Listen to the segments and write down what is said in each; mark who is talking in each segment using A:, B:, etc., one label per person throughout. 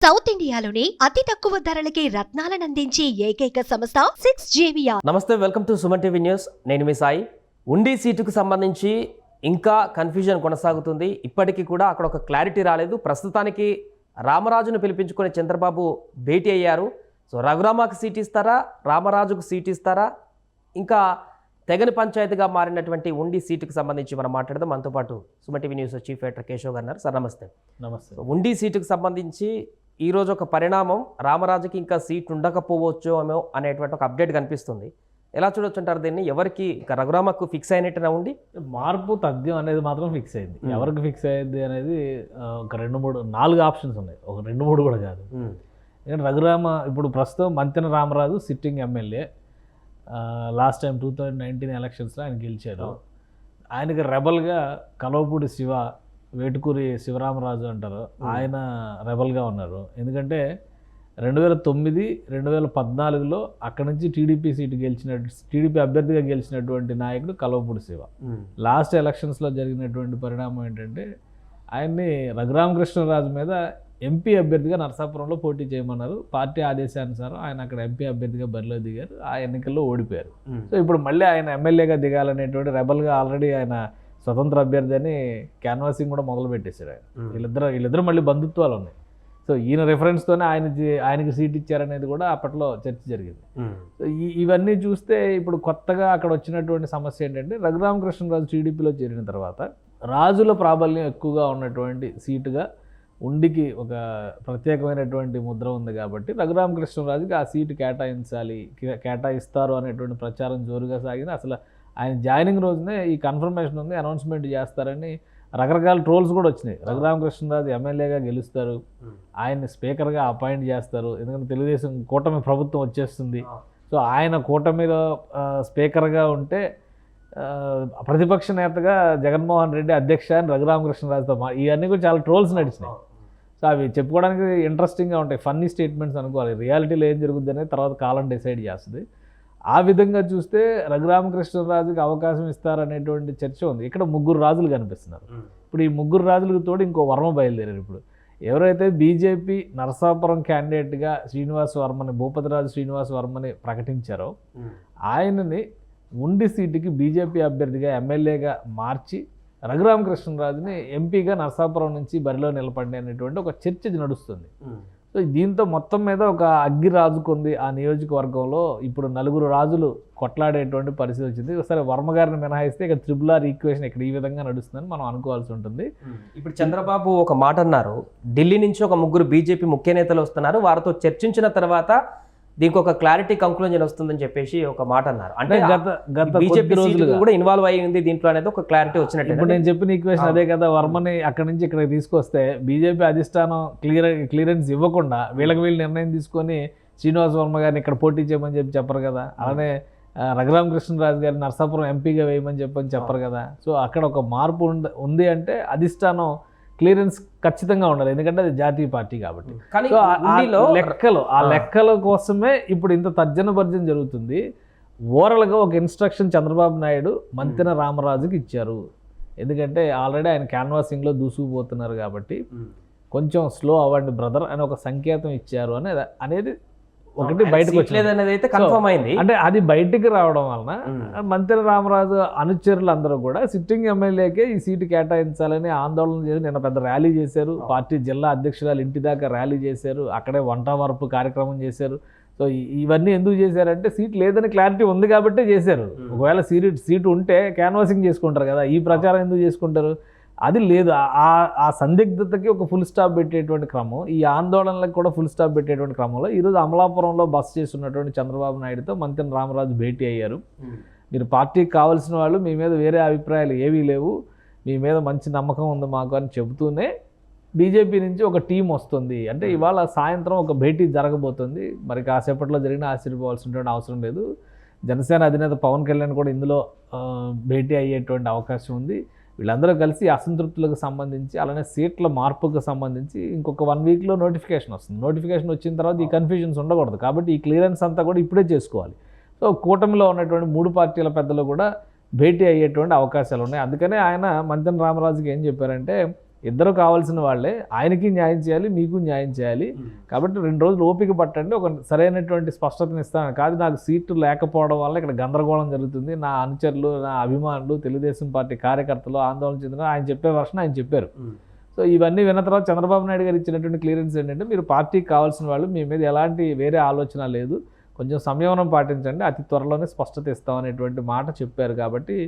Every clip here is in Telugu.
A: సౌత్ ఇండియాలోనే అతి తక్కువ ధరలకి రత్నాలను అందించే ఏకైక సంస్థ 6JVR.
B: నమస్తే, welcome to Suman TV news. నేను మీ సాయి. ఉండి సీటుకు సంబంధించి ఇంకా కన్ఫ్యూజన్ కొనసాగుతుంది. ఇప్పటికీ కూడా అక్కడ ఒక క్లారిటీ రాలేదు. ప్రస్తుతానికి రామరాజును పిలిపించుకుని చంద్రబాబు భేటీ అయ్యారు. సో రఘురామకు సీట్ ఇస్తారా, రామరాజుకు సీట్ ఇస్తారా, ఇంకా తెగని పంచాయతీగా మారినటువంటి ఉండి సీటుకు సంబంధించి మనం మాట్లాడదాం. మనతో పాటు Suman TV news chief editor Keshav గారు ఉన్నారు. సార్ నమస్తే.
C: నమస్తే.
B: ఉండి సీటుకు సంబంధించి ఈరోజు ఒక పరిణామం, రామరాజుకి ఇంకా సీట్ ఉండకపోవచ్చు ఏమో అనేటువంటి ఒక అప్డేట్ కనిపిస్తుంది. ఎలా చూడొచ్చు అంటారు దీన్ని? ఎవరికి ఇక రఘురామకు ఫిక్స్ అయినట్టుగా ఉండి
C: మార్పు తథ్యం అనేది మాత్రం ఫిక్స్ అయింది. ఎవరికి ఫిక్స్ అయ్యింది అనేది ఒక 2-3-4 ఆప్షన్స్ ఉన్నాయి, ఒక 2-3 కూడా కాదు. ఎందుకంటే రఘురామ ఇప్పుడు ప్రస్తుతం Mantena Ramaraju sitting MLA. Last time 2019 ఎలక్షన్స్లో ఆయన గెలిచారు. ఆయనకి రెబల్గా కలవపూడి శివ, వేటుకూరి శివరామరాజు అంటారు, ఆయన రెబల్గా ఉన్నారు. ఎందుకంటే 2009, 2014లో అక్కడ నుంచి టీడీపీ టీడీపీ అభ్యర్థిగా గెలిచినటువంటి నాయకుడు కలవపూడి శివ. లాస్ట్ ఎలక్షన్స్లో జరిగినటువంటి పరిణామం ఏంటంటే ఆయన్ని రఘురామకృష్ణరాజు మీద ఎంపీ అభ్యర్థిగా నరసాపురంలో పోటీ చేయమన్నారు. పార్టీ ఆదేశానుసారం ఆయన అక్కడ ఎంపీ అభ్యర్థిగా బరిలో దిగారు. ఆ ఎన్నికల్లో ఓడిపోయారు. సో ఇప్పుడు మళ్ళీ ఆయన ఎమ్మెల్యేగా దిగాలనేటువంటి రెబల్గా ఆల్రెడీ ఆయన స్వతంత్ర అభ్యర్థి అని క్యాన్వాసింగ్ కూడా మొదలు పెట్టేశారు. వీళ్ళిద్దరు మళ్ళీ బంధుత్వాలు ఉన్నాయి. సో ఈయన రెఫరెన్స్తోనే ఆయనకి సీట్ ఇచ్చారనేది కూడా అప్పట్లో చర్చ జరిగింది. సో ఇవన్నీ చూస్తే ఇప్పుడు కొత్తగా అక్కడ వచ్చినటువంటి సమస్య ఏంటంటే రఘురామకృష్ణరాజు టీడీపీలో చేరిన తర్వాత రాజుల ప్రాబల్యం ఎక్కువగా ఉన్నటువంటి సీటుగా ఉండికి ఒక ప్రత్యేకమైనటువంటి ముద్ర ఉంది కాబట్టి రఘురామకృష్ణరాజుకి ఆ సీటు కేటాయిస్తారు అనేటువంటి ప్రచారం జోరుగా సాగింది. అసలు ఆయన జాయినింగ్ రోజునే ఈ కన్ఫర్మేషన్ ఉంది, అనౌన్స్మెంట్ చేస్తారని రకరకాల ట్రోల్స్ కూడా వచ్చినాయి. రఘురామకృష్ణరాజు ఎమ్మెల్యేగా గెలుస్తారు, ఆయన్ని స్పీకర్గా అపాయింట్ చేస్తారు, ఎందుకంటే తెలుగుదేశం కూటమి ప్రభుత్వం వచ్చేస్తుంది. సో ఆయన కూటమిలో స్పీకర్గా ఉంటే ప్రతిపక్ష నేతగా జగన్మోహన్ రెడ్డి అధ్యక్ష అని రఘురామకృష్ణరాజుతో ఇవన్నీ కూడా చాలా ట్రోల్స్ నడిచినాయి. సో అవి చెప్పుకోవడానికి ఇంట్రెస్టింగ్గా ఉంటాయి, ఫన్నీ స్టేట్మెంట్స్ అనుకోవాలి. రియాలిటీలో ఏం జరుగుతుంది అనేది తర్వాత కాలం డిసైడ్ చేస్తుంది. ఆ విధంగా చూస్తే రఘురామకృష్ణరాజుకి అవకాశం ఇస్తారనేటువంటి చర్చ ఉంది. ఇక్కడ 3 రాజులు కనిపిస్తున్నారు. ఇప్పుడు ఈ 3 రాజులకు తోడు ఇంకో వర్మ బయలుదేరారు. ఇప్పుడు ఎవరైతే బీజేపీ నరసాపురం క్యాండిడేట్గా భూపతిరాజు శ్రీనివాస్ వర్మని ప్రకటించారో ఆయనని ఉండి సీటుకి బీజేపీ అభ్యర్థిగా ఎమ్మెల్యేగా మార్చి రఘురామకృష్ణరాజుని ఎంపీగా నరసాపురం నుంచి బరిలో నిలబడి అనేటువంటి ఒక చర్చ నడుస్తుంది. సో దీంతో మొత్తం మీద ఒక అగ్గి రాజుకుంది ఆ నియోజకవర్గంలో. ఇప్పుడు 4 రాజులు కొట్లాడేటువంటి పరిస్థితి వచ్చింది. సరే, వర్మ గారిని మినహాయిస్తే ఇక RRR ఈక్వేషన్ ఇక్కడ ఈ విధంగా నడుస్తుందని మనం అనుకోవాల్సి ఉంటుంది.
B: ఇప్పుడు చంద్రబాబు ఒక మాట అన్నారు, ఢిల్లీ నుంచి ఒక 3 బీజేపీ ముఖ్య నేతలు వస్తున్నారు, వారితో చర్చించిన తర్వాత దీనికి ఒక క్లారిటీ కంక్లూజన్ వస్తుందని చెప్పేసి ఒక మాట అన్నారు. అంటే
C: గత
B: బీజేపీ కూడా ఇన్వాల్వ్ అయ్యింది దీంట్లో అనేది ఒక క్లారిటీ వచ్చినట్టు.
C: ఇప్పుడు నేను చెప్పిన ఈక్వేషన్ అదే కదా. వర్మని అక్కడి నుంచి ఇక్కడికి తీసుకొస్తే బీజేపీ అధిష్టానం క్లియరెన్స్ ఇవ్వకుండా వీళ్ళు నిర్ణయం తీసుకొని శ్రీనివాస్ వర్మ గారిని ఇక్కడ పోటీ చేయమని చెప్పరు కదా. అలానే రఘురామకృష్ణరాజు గారిని నరసాపురం ఎంపీగా వేయమని చెప్పరు కదా. సో అక్కడ ఒక మార్పు ఉంది అంటే అధిష్టానం క్లియరెన్స్ ఖచ్చితంగా ఉండాలి, ఎందుకంటే అది జాతీయ పార్టీ కాబట్టి. ఆ లెక్కల కోసమే ఇప్పుడు ఇంత తర్జన భర్జన జరుగుతుంది. ఓవరాల్గా ఒక ఇన్స్ట్రక్షన్ చంద్రబాబు నాయుడు మంతెన రామరాజుకి ఇచ్చారు. ఎందుకంటే ఆల్రెడీ ఆయన క్యాన్వాసింగ్లో దూసుకుపోతున్నారు కాబట్టి కొంచెం స్లో అవ్వండి బ్రదర్ అని ఒక సంకేతం ఇచ్చారు అనేది ఒకటి బయటకు
B: వచ్చేది అయితే కన్ఫర్మ్ అయింది.
C: అంటే అది బయటికి రావడం వలన మంతెన రామరాజు అనుచరులు అందరూ కూడా సిట్టింగ్ ఎమ్మెల్యేకే ఈ సీటు కేటాయించాలని ఆందోళన చేసి నిన్న పెద్ద ర్యాలీ చేశారు. పార్టీ జిల్లా అధ్యక్షురాలు ఇంటి దాకా ర్యాలీ చేశారు, అక్కడే వంట వరపు కార్యక్రమం చేశారు. సో ఇవన్నీ ఎందుకు చేశారంటే సీట్ లేదని క్లారిటీ ఉంది కాబట్టి చేశారు. ఒకవేళ సీటు ఉంటే క్యాన్వాసింగ్ చేసుకుంటారు కదా, ఈ ప్రచారం ఎందుకు చేసుకుంటారు? అది లేదు. ఆ సందిగ్ధతకి ఒక ఫుల్ స్టాప్ పెట్టేటువంటి క్రమం, ఈ ఆందోళనలకు కూడా ఫుల్ స్టాప్ పెట్టేటువంటి క్రమంలో ఈరోజు అమలాపురంలో బస చేస్తున్నటువంటి చంద్రబాబు నాయుడుతో మంతెన రామరాజు భేటీ అయ్యారు. మీరు పార్టీకి కావాల్సిన వాళ్ళు, మీ మీద వేరే అభిప్రాయాలు ఏవీ లేవు, మీ మీద మంచి నమ్మకం ఉంది మాకు అని చెబుతూనే బీజేపీ నుంచి ఒక టీం వస్తుంది. అంటే ఇవాళ సాయంత్రం ఒక భేటీ జరగబోతుంది. మరి కాసేపట్లో జరిగిన ఆశ్చర్యపోవాల్సినటువంటి అవసరం లేదు. జనసేన అధినేత పవన్ కళ్యాణ్ కూడా ఇందులో భేటీ అయ్యేటువంటి అవకాశం ఉంది. వీళ్ళందరూ కలిసి అసంతృప్తులకు సంబంధించి అలానే సీట్ల మార్పుకు సంబంధించి ఇంకొక 1 వీక్లో నోటిఫికేషన్ వస్తుంది. నోటిఫికేషన్ వచ్చిన తర్వాత ఈ కన్ఫ్యూజన్స్ ఉండకూడదు కాబట్టి ఈ క్లియరెన్స్ అంతా కూడా ఇప్పుడే చేసుకోవాలి. సో కూటమిలో ఉన్నటువంటి 3 పార్టీల పెద్దలు కూడా భేటీ అయ్యేటువంటి అవకాశాలు ఉన్నాయి. అందుకనే ఆయన మంతెన రామరాజుకి ఏం చెప్పారంటే ఇద్దరు కావాల్సిన వాళ్ళే, ఆయనకి న్యాయం చేయాలి, మీకు న్యాయం చేయాలి. కాబట్టి 2 రోజులు ఓపిక పట్టండి, ఒక సరైనటువంటి స్పష్టతను ఇస్తాను. కాదు నాకు సీటు లేకపోవడం వల్ల ఇక్కడ గందరగోళం జరుగుతుంది, నా అనుచరులు, నా అభిమానులు, తెలుగుదేశం పార్టీ కార్యకర్తలు ఆందోళన చెందిన ఆయన చెప్పే వర్షన్ ఆయన చెప్పారు. సో ఇవన్నీ విన్న తర్వాత చంద్రబాబు నాయుడు గారు ఇచ్చినటువంటి క్లియరెన్స్ ఏంటంటే, మీరు పార్టీకి కావాల్సిన వాళ్ళు, మీ మీద ఎలాంటి వేరే ఆలోచన లేదు, కొంచెం సంయమనం పాటించండి, అతి త్వరలోనే స్పష్టత ఇస్తామనేటువంటి మాట చెప్పారు. కాబట్టి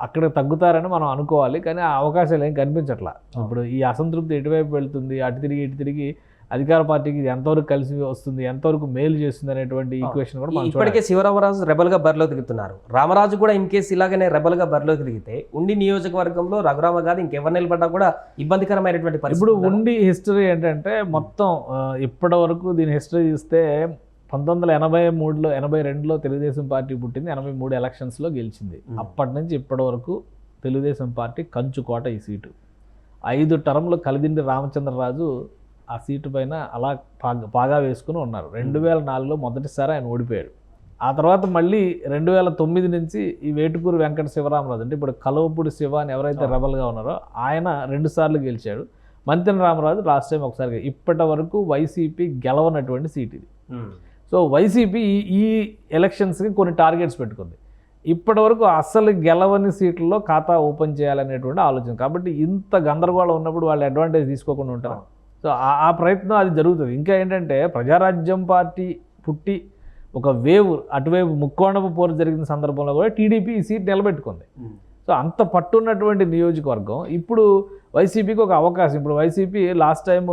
C: అక్కడ తగ్గుతారని మనం అనుకోవాలి, కానీ ఆ అవకాశాలు ఏం కనిపించట్లా. ఇప్పుడు ఈ అసంతృప్తి ఎటువైపు వెళ్తుంది, అటు తిరిగి అధికార పార్టీకి ఇది ఎంతవరకు కలిసి వస్తుంది, ఎంతవరకు మేలు చేస్తుంది అనేటువంటి ఈక్వేషన్ కూడా మనం
B: ఇప్పటికే శివరామరాజు రెబల్గా బరిలో దిగుతున్నారు. రామరాజు కూడా ఇన్ కేసు ఇలాగనే రెబల్గా బరిలో దిగితే ఉండి నియోజకవర్గంలో రఘురామ కాదు ఇంకెవరు నిలబడ్డా కూడా ఇబ్బందికరమైనటువంటి పరిస్థితి.
C: ఇప్పుడు ఉండి హిస్టరీ ఏంటంటే మొత్తం ఇప్పటి వరకు దీని హిస్టరీ చూస్తే 1983లో 82లో తెలుగుదేశం పార్టీ పుట్టింది, 83 ఎలక్షన్స్లో గెలిచింది. అప్పటి నుంచి ఇప్పటి వరకు తెలుగుదేశం పార్టీ కంచుకోట ఈ సీటు. 5 టర్మ్లు కలిదిండి రామచంద్రరాజు ఆ సీటు పైన అలా పాగా వేసుకుని ఉన్నారు. 2004లో మొదటిసారి ఆయన ఓడిపోయాడు. ఆ తర్వాత మళ్ళీ 2009 నుంచి ఈ వేటుకూరు వెంకట శివరామరాజు, అంటే ఇప్పుడు కలవపూడి శివ అని ఎవరైతే రెబల్గా ఉన్నారో ఆయన 2 సార్లు గెలిచాడు. మంతెన రామరాజు లాస్ట్ టైం ఒకసారి. ఇప్పటి వరకు వైసీపీ గెలవనటువంటి సీట్ ఇది. సో వైసీపీ ఈ ఎలక్షన్స్కి కొన్ని టార్గెట్స్ పెట్టుకుంది. ఇప్పటి వరకు అస్సలు గెలవని సీట్లలో ఖాతా ఓపెన్ చేయాలనేటువంటి ఆలోచన. కాబట్టి ఇంత గందరగోళం ఉన్నప్పుడు వాళ్ళు అడ్వాంటేజ్ తీసుకోకుండా ఉంటారు. సో ఆ ప్రయత్నం అది జరుగుతుంది. ఇంకా ఏంటంటే ప్రజారాజ్యం పార్టీ పుట్టి ఒక వేవ్ అటువైపు ముక్కోణపు పోరు జరిగిన సందర్భంలో కూడా టీడీపీ ఈ సీట్ నిలబెట్టుకుంది. సో అంత పట్టున్నటువంటి నియోజకవర్గం ఇప్పుడు వైసీపీకి ఒక అవకాశం. ఇప్పుడు వైసీపీ లాస్ట్ టైం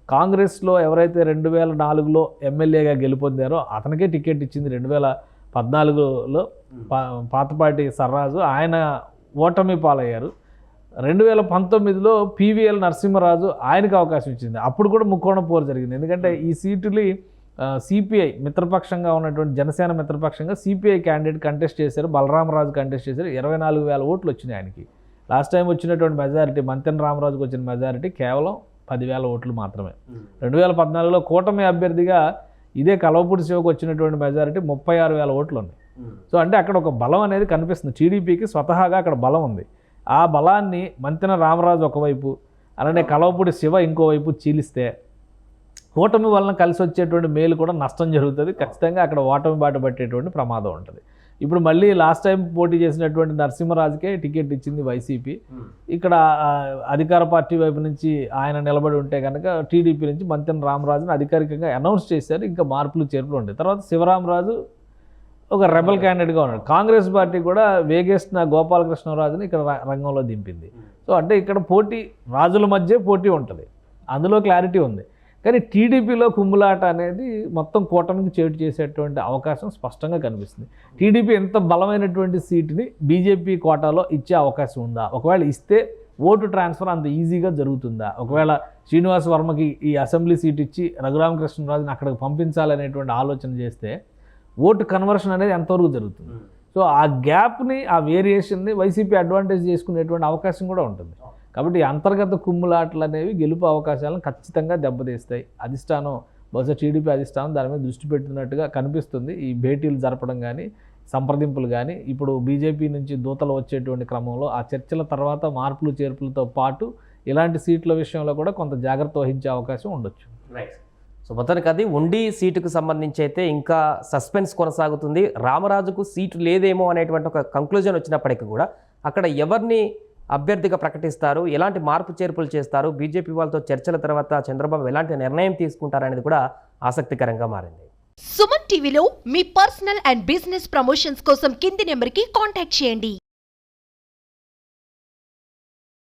C: కాంగ్రెస్లో ఎవరైతే 2004లో ఎమ్మెల్యేగా గెలుపొందారో అతనికే టికెట్ ఇచ్చింది. 2014లో పాతపాటి సర్రాజు, ఆయన ఓటమి పాలయ్యారు. 2019లో పివిఎల్ నరసింహరాజు, ఆయనకు అవకాశం ఇచ్చింది. అప్పుడు కూడా ముక్కోణ పోరు జరిగింది. ఎందుకంటే ఈ సీటుని సిపిఐ మిత్రపక్షంగా ఉన్నటువంటి జనసేన మిత్రపక్షంగా సిపిఐ క్యాండిడేట్ కంటెస్ట్ చేశారు, బలరామరాజు కంటెస్ట్ చేశారు. 24,000 ఓట్లు వచ్చినాయి ఆయనకి. లాస్ట్ టైం వచ్చినటువంటి మెజారిటీ మంతెన రామరాజుకు వచ్చిన మెజారిటీ కేవలం 10,000 ఓట్లు మాత్రమే. 2014లో కూటమి అభ్యర్థిగా ఇదే కలవపూడి శివకు వచ్చినటువంటి మెజారిటీ 36,000 ఓట్లు ఉన్నాయి. సో అంటే అక్కడ ఒక బలం అనేది కనిపిస్తుంది. టీడీపీకి స్వతహాగా అక్కడ బలం ఉంది. ఆ బలాన్ని మంతెన రామరాజు ఒకవైపు, అలానే కలవపూడి శివ ఇంకోవైపు చీలిస్తే కూటమి వలన కలిసి వచ్చేటువంటి మేలు కూడా నష్టం జరుగుతుంది. ఖచ్చితంగా అక్కడ ఓటమి బాట పట్టేటువంటి ప్రమాదం ఉంటుంది. ఇప్పుడు మళ్ళీ లాస్ట్ టైం పోటీ చేసినటువంటి నరసింహరాజుకే టికెట్ ఇచ్చింది వైసీపీ. ఇక్కడ అధికార పార్టీ వైపు నుంచి ఆయన నిలబడి ఉంటే కనుక టీడీపీ నుంచి మంతెన రామరాజుని అధికారికంగా అనౌన్స్ చేశారు. ఇంకా మార్పులు చేర్పులు ఉంటాయి. తర్వాత శివరామరాజు ఒక రెబల్ క్యాండిడేట్గా ఉన్నాడు. కాంగ్రెస్ పార్టీ కూడా వేగేసిన గోపాలకృష్ణరాజుని ఇక్కడ రంగంలో దింపింది. సో అంటే ఇక్కడ పోటీ రాజుల మధ్య పోటీ ఉంటుంది, అందులో క్లారిటీ ఉంది. కానీ టీడీపీలో కుమ్ములాట అనేది మొత్తం కూటమికి చేటు చేసేటువంటి అవకాశం స్పష్టంగా కనిపిస్తుంది. టీడీపీ ఎంత బలమైనటువంటి సీటుని బీజేపీ కోటాలో ఇచ్చే అవకాశం ఉందా? ఒకవేళ ఇస్తే ఓటు ట్రాన్స్ఫర్ అంత ఈజీగా జరుగుతుందా? ఒకవేళ శ్రీనివాస్ వర్మకి ఈ అసెంబ్లీ సీట్ ఇచ్చి రఘురామకృష్ణరాజుని అక్కడికి పంపించాలనేటువంటి ఆలోచన చేస్తే ఓటు కన్వర్షన్ అనేది ఎంతవరకు జరుగుతుంది? సో ఆ గ్యాప్ని, ఆ వేరియేషన్ని వైసీపీ అడ్వాంటేజ్ చేసుకునేటువంటి అవకాశం కూడా ఉంటుంది. కాబట్టి అంతర్గత కుమ్ములాటలు అనేవి గెలుపు అవకాశాలను ఖచ్చితంగా దెబ్బతీస్తాయి. అధిష్టానం, బహుశా టీడీపీ అధిష్టానం దాని మీద దృష్టి పెట్టినట్టుగా కనిపిస్తుంది. ఈ భేటీలు జరపడం కానీ, సంప్రదింపులు కానీ, ఇప్పుడు బీజేపీ నుంచి దూతలు వచ్చేటువంటి క్రమంలో ఆ చర్చల తర్వాత మార్పులు చేర్పులతో పాటు ఇలాంటి సీట్ల విషయంలో కూడా కొంత జాగ్రత్త వహించే అవకాశం ఉండొచ్చు.
B: రైట్. సో మొత్తానికి అది ఉండి సీటుకు సంబంధించి అయితే ఇంకా సస్పెన్స్ కొనసాగుతుంది. రామరాజుకు సీటు లేదేమో అనేటువంటి ఒక కంక్లూజన్ వచ్చినప్పటికీ కూడా అక్కడ ఎవరిని అభ్యర్థిగా ప్రకటిస్తారు, ఎలాంటి మార్పు చేర్పులు చేస్తారు, బీజేపీ వాళ్ళతో చర్చల తర్వాత చంద్రబాబు ఎలాంటి నిర్ణయం తీసుకుంటారనేది కూడా ఆసక్తికరంగా మారింది.
A: సుమన్ టీవీలో మీ పర్సనల్ అండ్ బిజినెస్ ప్రమోషన్స్ కోసం కింది నెంబర్కి కాంటాక్ట్ చేయండి.